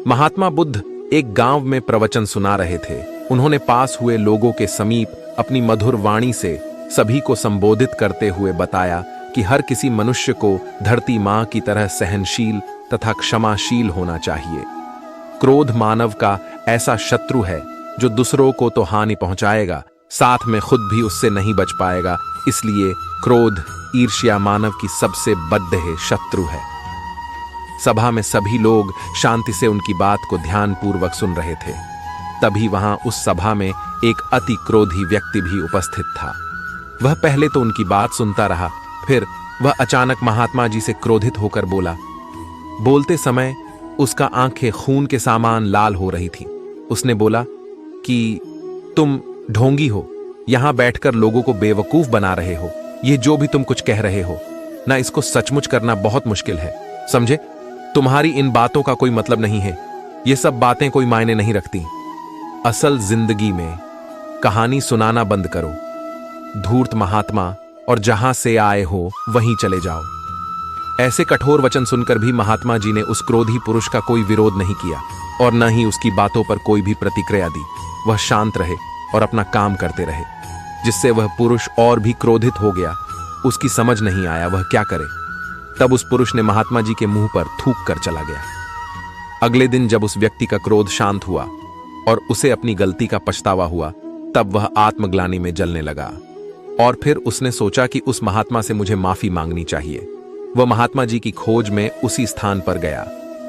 महात्मा बुद्ध एक गांव में प्रवचन सुना रहे थे। उन्होंने पास हुए लोगों के समीप अपनी मधुर वाणी से सभी को संबोधित करते हुए बताया कि हर किसी मनुष्य को धरती मां की तरह सहनशील तथा क्षमाशील होना चाहिए। क्रोध मानव का ऐसा शत्रु है जो दूसरों को तो हानि पहुंचाएगा, साथ में खुद भी उससे नहीं बच पाएगा। इसलिए क्रोध, ईर्ष्या मानव की सबसे बद्ध शत्रु है। सभा में सभी लोग शांति से उनकी बात को ध्यानपूर्वक सुन रहे थे। तभी वहां उस सभा में एक अति क्रोधी व्यक्ति भी उपस्थित था। वह पहले तो उनकी बात सुनता रहा, फिर वह अचानक महात्मा जी से क्रोधित होकर बोला। बोलते समय उसका आंखें खून के समान लाल हो रही थी। उसने बोला कि तुम ढोंगी हो, यहां बैठकर लोगों को बेवकूफ बना रहे हो। ये जो भी तुम कुछ कह रहे हो ना, इसको सचमुच करना बहुत मुश्किल है, समझे? तुम्हारी इन बातों का कोई मतलब नहीं है। ये सब बातें कोई मायने नहीं रखती। असल जिंदगी में कहानी सुनाना बंद करो। धूर्त महात्मा, और जहां से आए हो वहीं चले जाओ। ऐसे कठोर वचन सुनकर भी महात्मा जी ने उस क्रोधी पुरुष का कोई विरोध नहीं किया और न ही उसकी बातों पर कोई भी प्रतिक्रिया दी। वह शांत रहे और अपना काम करते रहे, जिससे वह पुरुष और भी क्रोधित हो गया। उसकी समझ नहीं आया वह क्या करे। तब उस पुरुष ने महात्मा जी के मुंह पर थूक कर चला गया। अगले दिन जब उस व्यक्ति का क्रोध शांत हुआ और उसे अपनी गलती का पछतावा हुआ, तब वह आत्मग्लानि में जलने लगा और फिर उसने सोचा कि उस महात्मा से मुझे माफी मांगनी चाहिए। वह महात्मा जी की खोज में उसी स्थान पर गया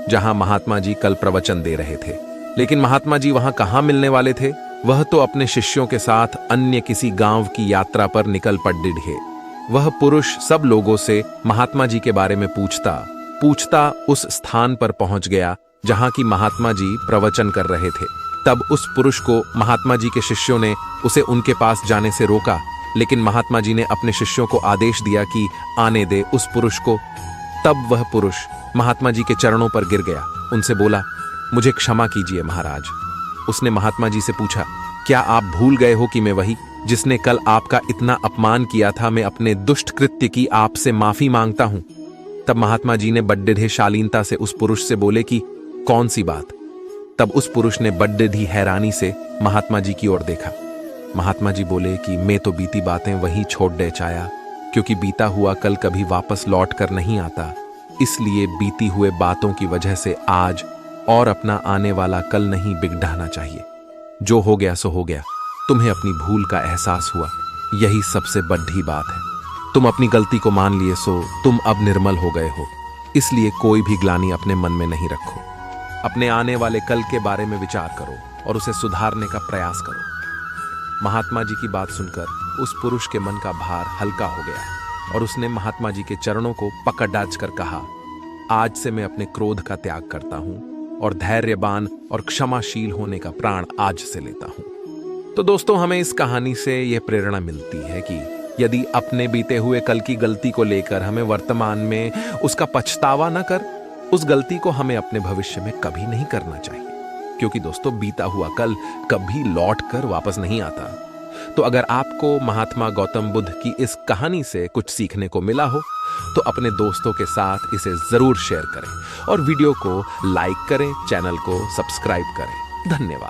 जहां महात्मा जी कल प्रवचन दे रहे थे। लेकिन महात्मा जी वहां कहां मिलने वाले थे? वह तो अपने शिष्यों के साथ अन्य किसी गांव की यात्रा पर निकल पड़े थे। वह पुरुष सब लोगों से महात्मा जी के बारे में पूछता उस स्थान पर पहुंच गया जहां की महात्मा जी प्रवचन कर रहे थे। तब उस पुरुष को महात्मा जी के शिष्यों ने उसे उनके पास जाने से रोका, लेकिन महात्मा जी ने अपने शिष्यों को आदेश दिया कि आने दे उस पुरुष को। तब वह पुरुष महात्मा जी के चरणों पर गिर गया। उनसे बोला, मुझे क्षमा कीजिए महाराज। उसने महात्मा जी से पूछा, क्या आप भूल गए हो कि मैं वही जिसने कल आपका इतना अपमान किया था? मैं अपने दुष्ट कृत्य की आपसे माफी मांगता हूं। तब महात्मा जी ने बड्ढे शालीनता से उस पुरुष से बोले कि कौन सी बात? तब उस पुरुष ने बड्ढी हैरानी से महात्मा जी की ओर देखा। महात्मा जी बोले कि मैं तो बीती बातें वहीं छोड़ दे चाया, क्योंकि बीता हुआ कल कभी वापस लौट कर नहीं आता। इसलिए बीती हुए बातों की वजह से आज और अपना आने वाला कल नहीं बिगड़ाना चाहिए। जो हो गया सो हो गया। तुम्हें अपनी भूल का एहसास हुआ, यही सबसे बड़ी बात है। तुम अपनी गलती को मान लिए, सो तुम अब निर्मल हो गए हो। इसलिए कोई भी ग्लानि अपने मन में नहीं रखो। अपने आने वाले कल के बारे में विचार करो और उसे सुधारने का प्रयास करो। महात्मा जी की बात सुनकर उस पुरुष के मन का भार हल्का हो गया और उसने महात्मा जी के चरणों को पकड़ कर कहा, आज से मैं अपने क्रोध का त्याग करता हूं और धैर्यवान और क्षमाशील होने का प्राण आज से लेता हूं। तो दोस्तों, हमें इस कहानी से यह प्रेरणा मिलती है कि यदि अपने बीते हुए कल की गलती को लेकर हमें वर्तमान में उसका पछतावा न कर, उस गलती को हमें अपने भविष्य में कभी नहीं करना चाहिए, क्योंकि दोस्तों बीता हुआ कल कभी लौट कर वापस नहीं आता। तो अगर आपको महात्मा गौतम बुद्ध की इस कहानी से कुछ सीखने को मिला हो तो अपने दोस्तों के साथ इसे जरूर शेयर करें और वीडियो को लाइक करें, चैनल को सब्सक्राइब करें। धन्यवाद।